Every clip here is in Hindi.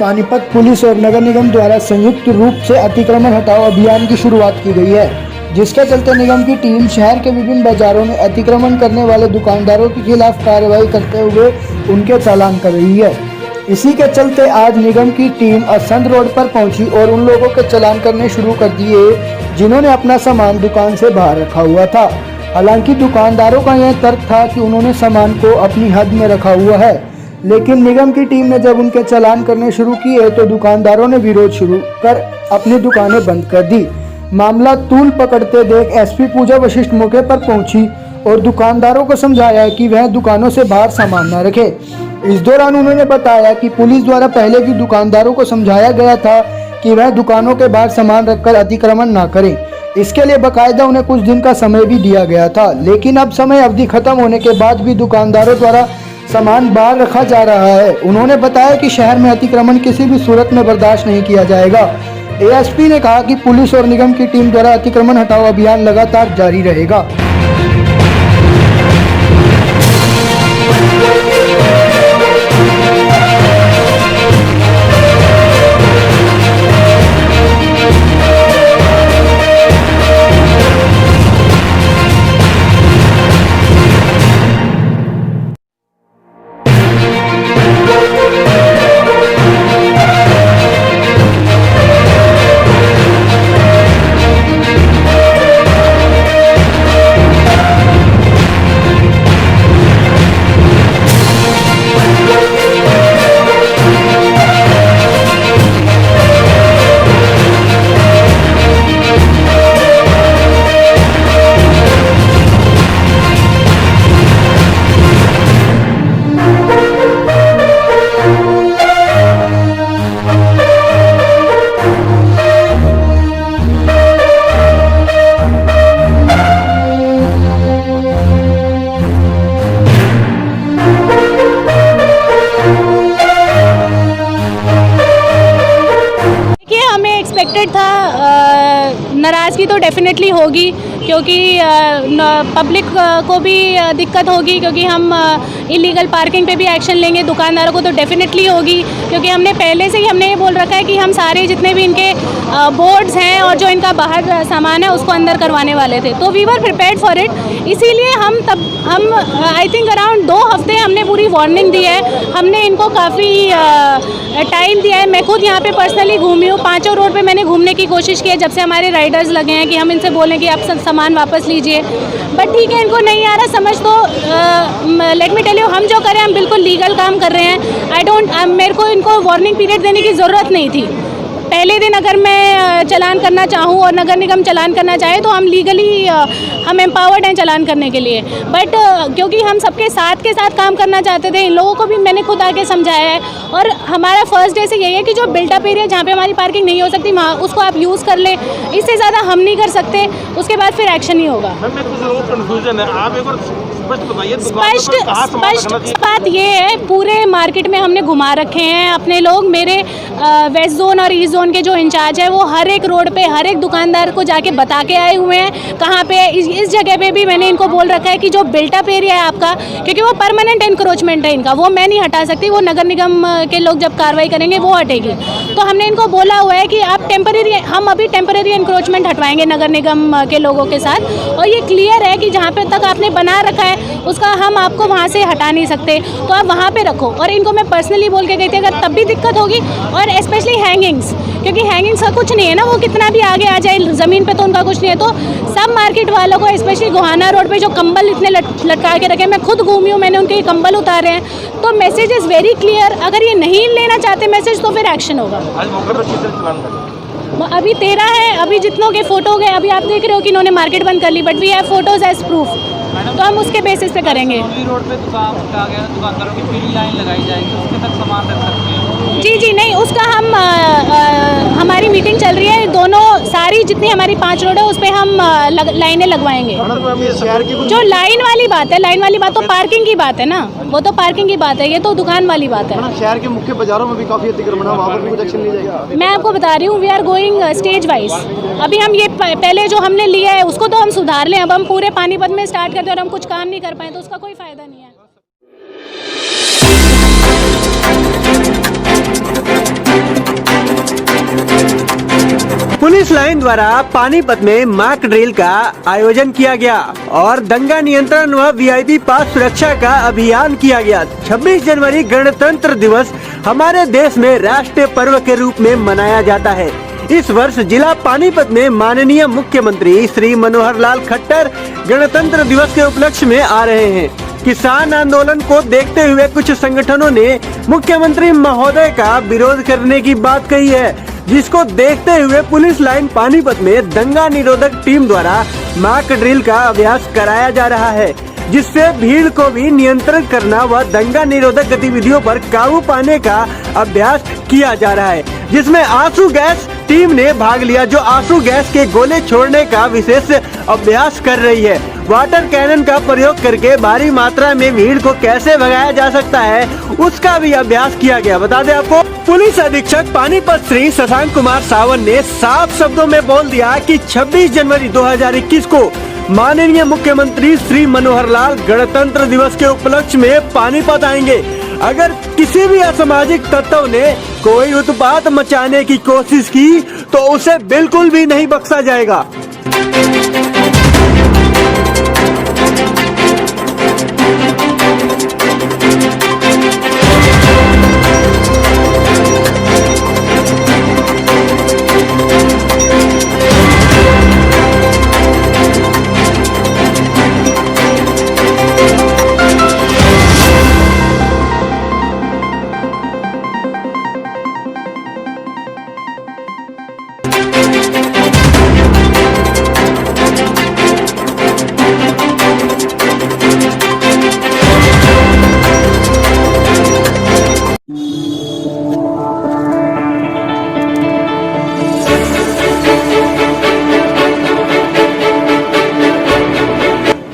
पानीपत पुलिस और नगर निगम द्वारा संयुक्त रूप से अतिक्रमण हटाओ अभियान की शुरुआत की गई है, जिसके चलते निगम की टीम शहर के विभिन्न बाजारों में अतिक्रमण करने वाले दुकानदारों के खिलाफ कार्रवाई करते हुए उनके चालान कर रही है। इसी के चलते आज निगम की टीम असंध रोड पर पहुंची और उन लोगों के चालान करने शुरू कर दिए जिन्होंने अपना सामान दुकान से बाहर रखा हुआ था। हालांकि दुकानदारों का यह तर्क था कि उन्होंने सामान को अपनी हद में रखा हुआ है, लेकिन निगम की टीम ने जब उनके चालान करने शुरू किए तो दुकानदारों ने विरोध शुरू कर अपनी दुकानें बंद कर दी। मामला तूल पकड़ते देख एसपी पूजा वशिष्ठ मौके पर पहुंची और दुकानदारों को समझाया कि वह दुकानों से बाहर सामान न रखे। इस दौरान उन्होंने बताया कि पुलिस द्वारा पहले भी दुकानदारों को समझाया गया था कि वह दुकानों के बाहर सामान रखकर अतिक्रमण न करें। इसके लिए बकायदा उन्हें कुछ दिन का समय भी दिया गया था, लेकिन अब समय अवधि खत्म होने के बाद भी दुकानदारों द्वारा सामान बाहर रखा जा रहा है। उन्होंने बताया कि शहर में अतिक्रमण किसी भी सूरत में बर्दाश्त नहीं किया जाएगा। एएसपी ने कहा कि पुलिस और निगम की टीम द्वारा अतिक्रमण हटाओ अभियान लगातार जारी रहेगा। एक्सपेक्टेड था, नाराज़गी तो डेफिनेटली होगी क्योंकि पब्लिक को भी दिक्कत होगी, क्योंकि हम इलीगल पार्किंग पे भी एक्शन लेंगे। दुकानदारों को तो डेफिनेटली होगी क्योंकि हमने पहले से ही हमने ये बोल रखा है कि हम सारे जितने भी इनके बोर्ड्स हैं और जो इनका बाहर सामान है उसको अंदर करवाने वाले थे, तो we were prepared for it. इसीलिए हम आई थिंक अराउंड 2 हफ्ते हमने पूरी वार्निंग दी है, हमने इनको काफ़ी टाइम दिया है। मैं खुद यहाँ पे पर्सनली घूमी हूँ, 5 रोड पे मैंने घूमने की कोशिश की है जब से हमारे राइडर्स लगे हैं कि हम इनसे बोलें कि आप सामान वापस लीजिए, बट ठीक है, इनको नहीं आ रहा समझ। तो लेट मी टेल यू, हम जो करें हम बिल्कुल लीगल काम कर रहे हैं। मेरे को इनको वार्निंग पीरियड देने की ज़रूरत नहीं थी। पहले दिन अगर मैं चालान करना चाहूँ और नगर निगम चालान करना चाहे तो हम लीगली हम एम्पावर्ड हैं चालान करने के लिए, बट क्योंकि हम सबके साथ के साथ काम करना चाहते थे, इन लोगों को भी मैंने खुद आके समझाया है। और हमारा फर्स्ट डे से यही है कि जो बिल्टअप एरिया जहाँ पे हमारी पार्किंग नहीं हो सकती वहाँ उसको आप यूज़ कर लें, इससे ज़्यादा हम नहीं कर सकते, उसके बाद फिर एक्शन ही होगा। स्पष्ट बात ये है, पूरे मार्केट में हमने घुमा रखे हैं अपने लोग। मेरे वेस्ट जोन और ईस्ट जोन के जो इंचार्ज है वो हर एक रोड पे हर एक दुकानदार को जाके बता के आए हुए हैं कहाँ पे। इस जगह पे भी मैंने इनको बोल रखा है कि जो बिल्टअप एरिया है आपका, क्योंकि वो परमानेंट इंक्रोचमेंट है इनका, वो मैं नहीं हटा सकती, वो नगर निगम के लोग जब कार्रवाई करेंगे वो हटेगी। तो हमने इनको बोला हुआ है कि आप टेम्परेरी, हम अभी टेम्परेरी इंक्रोचमेंट हटवाएंगे नगर निगम के लोगों के साथ, और ये क्लियर है कि जहाँ पे तक आपने बना रखा है उसका हम आपको वहाँ से हटा नहीं सकते, तो आप वहाँ पे रखो। और इनको मैं पर्सनली बोल के गई थी अगर तब भी दिक्कत होगी, और स्पेशली हैंगिंग्स, क्योंकि हैंगिंग्स का कुछ नहीं है ना, वो कितना भी आगे आ जाए ज़मीन पे तो उनका कुछ नहीं है। तो सब मार्केट वालों को, स्पेशली गोहाना रोड पे जो कंबल इतने लटका के रखे, मैं खुद घूमी हूँ, मैंने उनके कंबल उतारे हैं। तो मैसेज इज़ वेरी क्लियर, अगर ये नहीं लेना चाहते मैसेज तो फिर एक्शन होगा। अभी 13 है, अभी जितनों के फोटो गए, अभी आप देख रहे हो कि इन्होंने मार्केट बंद कर ली, but we have photos as proof, तो हम उसके बेसिस पे करेंगे। रोड पे दुकानदारों की पीली लाइन लगाई जाएगी, उसके तक सामान रख सकते हैं। जी नहीं, उसका हम हमारी मीटिंग चल रही है, दोनों सारी जितनी हमारी 5 रोड है उस पर हम लाइनें लगवाएंगे। जो लाइन वाली बात है, लाइन वाली बात तो पार्किंग की बात है ना, वो तो पार्किंग की बात है, ये तो दुकान वाली बात है। शहर के मुख्य बाजारों में भी काफी अतिक्रमण है, वहाँ पर भी कुछ एक्शन लिया जाएगा। मैं आपको बता रही हूँ, we are going stage wise. अभी हम ये पहले जो हमने लिया है उसको तो हम सुधार लें, अब हम पूरे पानीपत में स्टार्ट करते हैं और हम कुछ काम नहीं कर पाए तो उसका कोई फायदा नहीं है। पुलिस लाइन द्वारा पानीपत में मॉक ड्रिल का आयोजन किया गया और दंगा नियंत्रण व वीआईपी पास सुरक्षा का अभियान किया गया। 26 जनवरी गणतंत्र दिवस हमारे देश में राष्ट्रीय पर्व के रूप में मनाया जाता है। इस वर्ष जिला पानीपत में माननीय मुख्यमंत्री श्री मनोहर लाल खट्टर गणतंत्र दिवस के उपलक्ष्य में आ रहे हैं। किसान आंदोलन को देखते हुए कुछ संगठनों ने मुख्यमंत्री महोदय का विरोध करने की बात कही है, जिसको देखते हुए पुलिस लाइन पानीपत में दंगा निरोधक टीम द्वारा मॉक ड्रिल का अभ्यास कराया जा रहा है, जिससे भीड़ को भी नियंत्रण करना व दंगा निरोधक गतिविधियों पर काबू पाने का अभ्यास किया जा रहा है, जिसमें आंसू गैस टीम ने भाग लिया, जो आंसू गैस के गोले छोड़ने का विशेष अभ्यास कर रही है। वाटर कैनन का प्रयोग करके भारी मात्रा में भीड़ को कैसे भगाया जा सकता है, उसका भी अभ्यास किया गया। बता दें आपको, पुलिस अधीक्षक पानीपत श्री शशांक कुमार सावन ने साफ शब्दों में बोल दिया कि 26 जनवरी 2021 को माननीय मुख्यमंत्री श्री मनोहर लाल गणतंत्र दिवस के उपलक्ष्य में पानीपत आएंगे। अगर किसी भी असामाजिक तत्व ने कोई उत्पात मचाने की कोशिश की तो उसे बिल्कुल भी नहीं बख्शा जाएगा।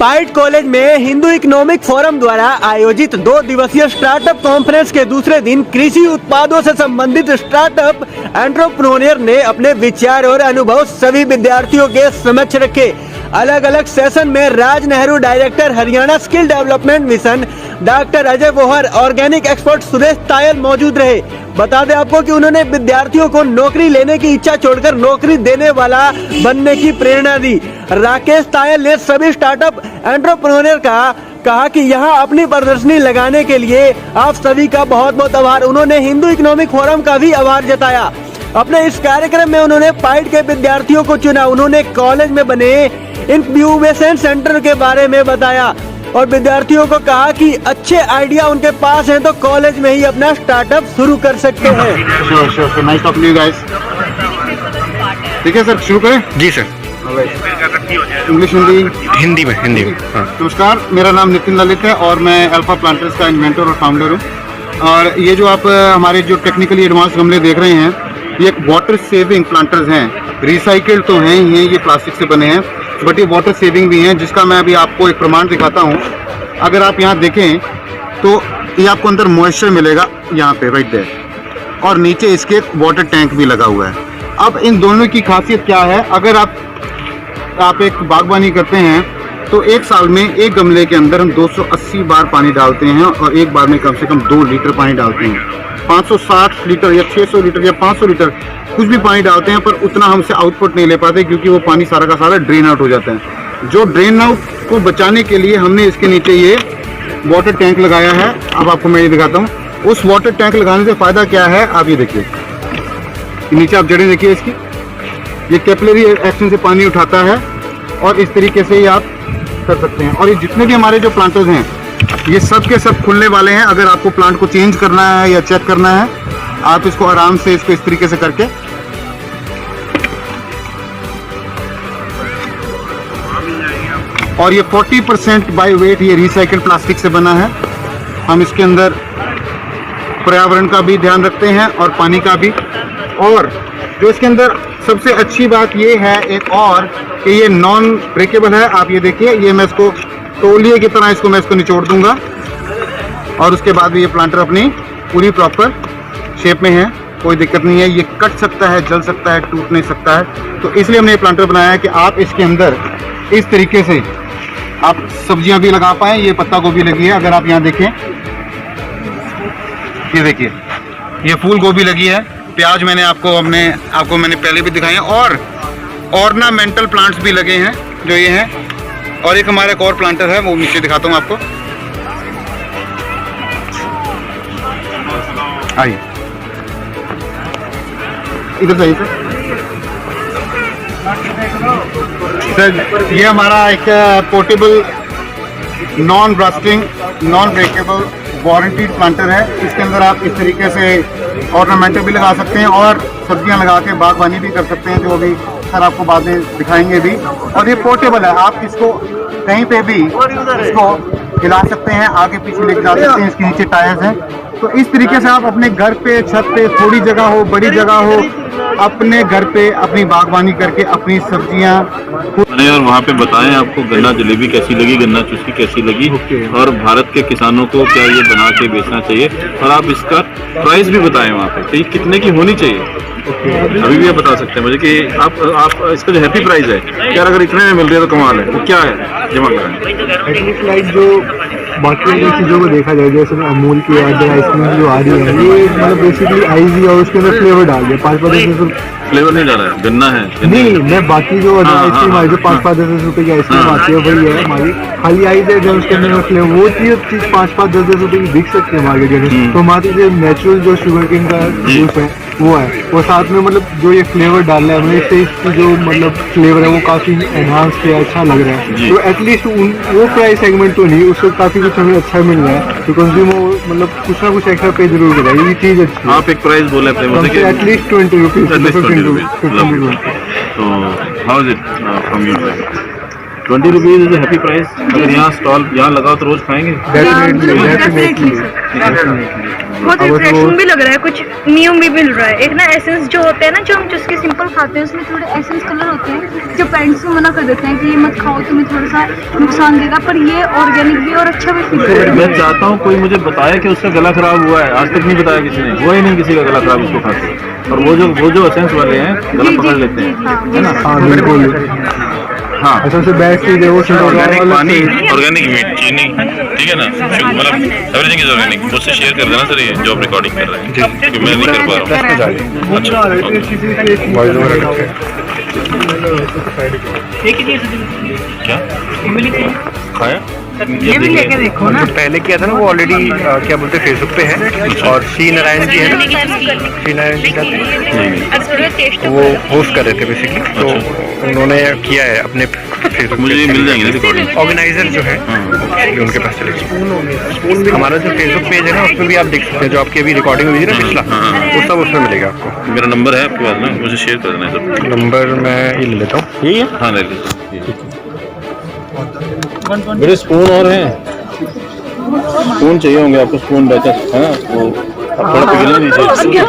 पाइट कॉलेज में हिंदू इकोनॉमिक फोरम द्वारा आयोजित 2 दिवसीय स्टार्टअप कॉन्फ्रेंस के दूसरे दिन कृषि उत्पादों से संबंधित स्टार्टअप एंटरप्रेन्योर ने अपने विचार और अनुभव सभी विद्यार्थियों के समक्ष रखे। अलग अलग सेशन में Raj Nehru director Haryana skill development mission, doctor Ajay Bohar, organic expert Suresh Tayal मौजूद रहे। बता दें आपको कि उन्होंने विद्यार्थियों को नौकरी लेने की इच्छा छोड़कर नौकरी देने वाला बनने की प्रेरणा दी। राकेश तायल ने सभी स्टार्टअप एंटरप्रेन्योर का कहा कि यहाँ अपनी प्रदर्शनी लगाने के लिए आप सभी का बहुत बहुत आभार। उन्होंने हिंदू इकोनॉमिक फोरम का भी आभार जताया। अपने इस कार्यक्रम में उन्होंने पाइट के विद्यार्थियों को चुना। उन्होंने कॉलेज में बने इंक्यूबेशन सेंटर के बारे में बताया और विद्यार्थियों को कहा कि अच्छे आइडिया उनके पास हैं तो कॉलेज में ही अपना स्टार्टअप शुरू कर सकते हैं। Nice talking you guys. ठीक है सर, शुरू करें? जी सर। इंग्लिश हिंदी में हाँ। नमस्कार, मेरा नाम नितिन ललित है और मैं अल्फा प्लांटर्स का इन्वेंटर और फाउंडर हूँ। और ये जो आप हमारे जो टेक्निकली एडवांस गमले देख रहे हैं, ये वाटर सेविंग प्लांटर्स हैं। रिसाइकिल्ड तो हैं ही हैं, ये प्लास्टिक से बने हैं, बट ये वाटर सेविंग भी हैं, जिसका मैं अभी आपको एक प्रमाण दिखाता हूँ। अगर आप यहाँ देखें तो ये आपको अंदर मॉइस्चर मिलेगा यहाँ पे राइट देयर, और नीचे इसके वाटर टैंक भी लगा हुआ है। अब इन दोनों की खासियत क्या है, अगर आप एक बागवानी करते हैं तो एक साल में एक गमले के अंदर हम 280 बार पानी डालते हैं और एक बार में कम से कम 2 लीटर पानी डालते हैं। 560 लीटर या 600 लीटर या 500 लीटर कुछ भी पानी डालते हैं, पर उतना हमसे आउटपुट नहीं ले पाते क्योंकि वो पानी सारा का सारा ड्रेन आउट हो जाता है। जो ड्रेन आउट को बचाने के लिए हमने इसके नीचे ये वाटर टैंक लगाया है। अब आपको मैं ये दिखाता हूँ। उस वाटर टैंक लगाने से फ़ायदा क्या है, आप ये देखिए, नीचे आप जड़ें देखिए इसकी, ये कैपिलरी एक्शन से पानी उठाता है और इस तरीके से ये आप कर सकते हैं। और ये जितने भी हमारे जो प्लांटर्स हैं, ये सब के सब खुलने वाले हैं। अगर आपको प्लांट को चेंज करना है या चेक करना है, आप इसको आराम से इसको इस तरीके से करके और ये 40% बाय वेट ये रिसाइकिल्ड प्लास्टिक से बना है। हम इसके अंदर पर्यावरण का भी ध्यान रखते हैं और पानी का भी। और जो इसके अंदर सबसे अच्छी बात ये है एक और, कि ये नॉन ब्रेकेबल है। आप ये देखिए, ये मैं इसको तौलिए की तरह इसको मैं इसको निचोड़ दूंगा और उसके बाद भी ये प्लांटर अपनी पूरी प्रॉपर शेप में है, कोई दिक्कत नहीं है। ये कट सकता है, जल सकता है, टूट नहीं सकता है। तो इसलिए हमने ये प्लांटर बनाया है कि आप इसके अंदर इस तरीके से आप सब्जियां भी लगा पाएँ। ये पत्ता गोभी लगी है, अगर आप यहाँ देखें, ये देखिए, ये फूल गोभी लगी है, प्याज मैंने आपको मैंने पहले भी दिखाए हैं, और ऑर्नामेंटल प्लांट्स भी लगे हैं जो ये हैं। और एक हमारा एक और प्लांटर है, वो नीचे दिखाता हूँ आपको। आइए इधर जाइए सर। ये हमारा एक portable non rusting non breakable warranted planter है। इसके अंदर आप इस तरीके से ऑर्नामेंटल भी लगा सकते हैं और सब्जियां लगा के बागवानी भी कर सकते हैं, जो भी सर आपको बाद में दिखाएंगे भी। और ये पोर्टेबल है, आप इसको कहीं पे भी इसको हिला सकते हैं, आगे पीछे लेके जा सकते हैं। इसके नीचे टायर्स हैं, तो इस तरीके से आप अपने घर पे, छत पे, थोड़ी जगह हो बड़ी जगह हो, अपने घर पे अपनी बागवानी करके अपनी सब्जियां और वहाँ पे बताएं आपको गन्ना जलेबी कैसी लगी, गन्ना चुस्की कैसी लगी, और भारत के किसानों को क्या ये बना के बेचना चाहिए, और आप इसका प्राइस भी बताएं वहाँ पे कि कितने की होनी चाहिए। अभी भी आप बता सकते हैं मुझे कि आप इसका जो हैप्पी प्राइस है यार, अगर इतने में मिल रही है तो कमाल है, वो क्या है जमा कराएं। लाइक जो बाकी चीज़ों को देखा जाए, जैसे अमूल की आइसक्रीम जो आ रही है, ये मतलब बेसिकली आइजी और उसके अंदर फ्लेवर डाल दिया, 5-5 फ्लेवर नहीं डाला है, गन्ना है। नहीं, मैं बाकी जो आइसक्रीम आई जो 5-5-10 रुपए की आइसक्रीम आती है वही है हमारी, खाली आई है जब उसके अंदर फ्लेवर, वो चीज़ 5-5-10 रुपए की बिक सकती है मार्केट में। तो हमारी जो नेचुरल जो शुगर केन का जूस है वो है, वो साथ में मतलब जो ये फ्लेवर डाल रहा है हमें, इससे इसकी जो मतलब फ्लेवर है वो काफ़ी एनहांस किया, अच्छा लग रहा है। तो एटलीस्ट वो प्राइस सेगमेंट तो नहीं, उससे काफ़ी कुछ हमें अच्छा मिल रहा है, तो कंज्यूमर मतलब कुछ ना कुछ एक्स्ट्रा पे जरूर करेगा, ये चीज़ अच्छी है। आप एक प्राइस बोले थे एटलीस्ट 20 रुपीज़, 15 रुपीज़। तो how is it from you side? 20 rupees is happy price. अगर यहाँ स्टॉल यहाँ लगाओ तो रोज खाएंगे। बहुत रिफ्रेशिंग भी लग रहा है, कुछ न्यू भी मिल रहा है। एक ना एसेंस जो होते हैं ना, जो हम चुस्की सिंपल खाते हैं, उसमें थोड़े एसेंस कलर होते हैं जो पेरेंट्स को मना कर देते हैं कि ये मत खाओ, तुम्हें थोड़ा सा नुकसान देगा, पर ये ऑर्गेनिक भी और अच्छा भी फील है। मैं चाहता हूँ कोई मुझे बताए कि उसका गला खराब हुआ है, आज तक नहीं बताया किसी ने, हुआ ही नहीं किसी का गला खराब इसको खाते। और वो जो एसेंस वाले हैं गला पकड़ लेते हैं, है ना? हाँ बिल्कुल, हाँ सबसे बेस्ट चीज़ है वो ऑर्गेनिक पानी, ऑर्गेनिक मीट, चीनी, ठीक है ना, मतलब एवरीथिंग इज ऑर्गेनिक। मुझसे शेयर कर देना सर ये जो आप रिकॉर्डिंग कर रहे हैं, क्योंकि मैं नहीं कर पा रहा हूँ। अच्छा क्या खाया? ये भी लेके देखो ना। जो पहले किया था ना वो ऑलरेडी क्या बोलते हैं फेसबुक पे है, और श्री नारायण जी है, श्री नारायण जी वो होस्ट कर रहे थे बेसिकली, तो उन्होंने किया है अपने फेसबुक। मुझे मिल जाएंगे ना रिकॉर्डिंग। ऑर्गेनाइजर जो है उनके पास चलेगी। हमारा जो फेसबुक पेज है ना उसमें भी आप देख सकते हैं, जो आपकी अभी रिकॉर्डिंग हुई है ना पिछला, वो सब उसमें मिलेगा आपको। मेरा नंबर है आपके पास ना, मुझे शेयर कर देना है सब। नंबर मैं ये ले लेता हूँ। यही है? हाँ ले लीजिए। मेरे स्पून और हैं, स्पून चाहिए होंगे आपको, स्पून बैचर है ना, वो आप थोड़ा पिघलना नहीं चाहिए।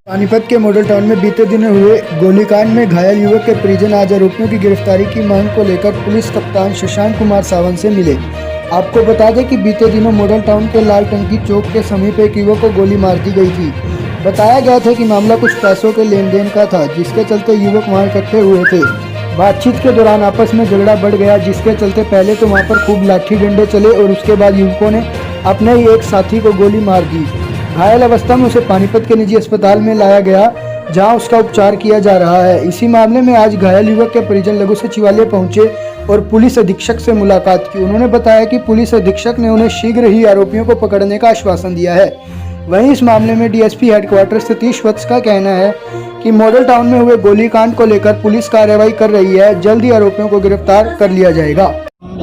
पानीपत के मॉडल टाउन में बीते दिनों हुए गोलीकांड में घायल युवक के परिजन आज आरोपियों की गिरफ्तारी की मांग को लेकर पुलिस कप्तान शशांक कुमार सावंत से मिले। आपको बता दें कि बीते दिनों मॉडल टाउन के लाल टंकी चौक के समीप एक युवक को गोली मार दी गई थी। बताया गया था कि मामला कुछ पैसों के लेन देन का था, जिसके चलते युवक वहां इकट्ठे हुए थे। बातचीत के दौरान आपस में झगड़ा बढ़ गया, जिसके चलते पहले तो वहां पर खूब लाठी डंडे चले और उसके बाद युवकों ने अपने ही एक साथी को गोली मार दी। घायल अवस्था में उसे पानीपत के निजी अस्पताल में लाया गया, जहां उसका उपचार किया जा रहा है। इसी मामले में आज घायल युवक के परिजन लघु सचिवालय पहुंचे और पुलिस अधीक्षक से मुलाकात की। उन्होंने बताया कि पुलिस अधीक्षक ने उन्हें शीघ्र ही आरोपियों को पकड़ने का आश्वासन दिया है। वहीं इस मामले में डीएसपी हेडक्वार्टर सतीश वत्स का कहना है कि मॉडल टाउन में हुए गोलीकांड को लेकर पुलिस कार्रवाई कर रही है, जल्द ही आरोपियों को गिरफ्तार कर लिया जाएगा।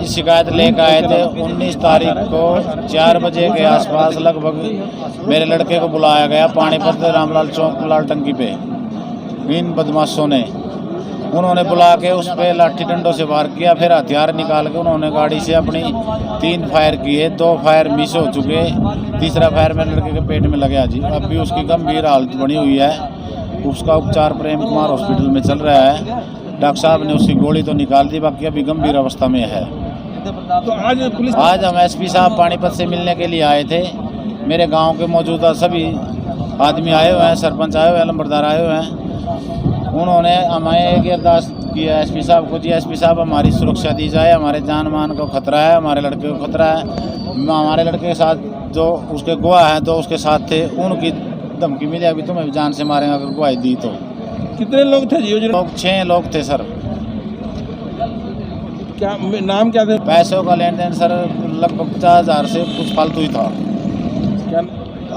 शिकायत लेकर आए थे 19 तारीख को 4 बजे के आसपास लगभग मेरे लड़के को बुलाया गया पानीपत रामलाल चौक लाल टंकी पे। इन बदमाशों ने उन्होंने बुला के उस पर लाठी डंडों से वार किया, फिर हथियार निकाल के उन्होंने गाड़ी से अपनी 3 फायर किए, 2 फायर मिस हो चुके, तीसरा फायर मेरे लड़के के पेट में लगा जी। अब भी उसकी गंभीर हालत बनी हुई है, उसका उपचार प्रेम कुमार हॉस्पिटल में चल रहा है। डॉक्टर साहब ने उसकी गोली तो निकाल दी, बाकी अभी गंभीर अवस्था में है। तो आज हम एसपी साहब पानीपत से मिलने के लिए आए थे। मेरे गाँव के मौजूदा सभी आदमी आए हुए हैं, सरपंच आए हुए हैं, लंबरदार आए हुए हैं। उन्होंने हमें एक अरदास किया एसपी साहब को, जी एसपी साहब हमारी सुरक्षा दी जाए, हमारे जान मान को खतरा है, हमारे लड़के को खतरा है, हमारे लड़के के साथ जो उसके गवाह हैं तो उसके साथ थे, उनकी धमकी मिली अभी तुम्हें जान से मारेंगे अगर गवाही दी तो। कितने लोग थे जी? लोग 6 लोग थे सर। क्या नाम क्या थे? पैसों का लेन देन सर लगभग 50,000 से कुछ फालतू ही था।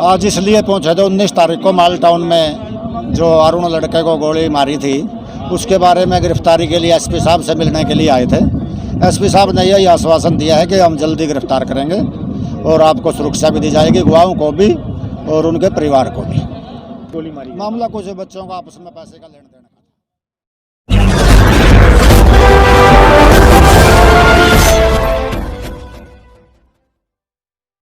आज इसलिए पहुंचे थे 19 तारीख को माल टाउन में जो अरुण लड़के को गोली मारी थी उसके बारे में गिरफ्तारी के लिए एसपी साहब से मिलने के लिए आए थे। एसपी साहब ने यही आश्वासन दिया है कि हम जल्दी गिरफ्तार करेंगे और आपको सुरक्षा भी दी जाएगी, गवाहों को भी और उनके परिवार को भी। गोली मारी मामला कुछ बच्चों का आपस में पैसे का लेन देन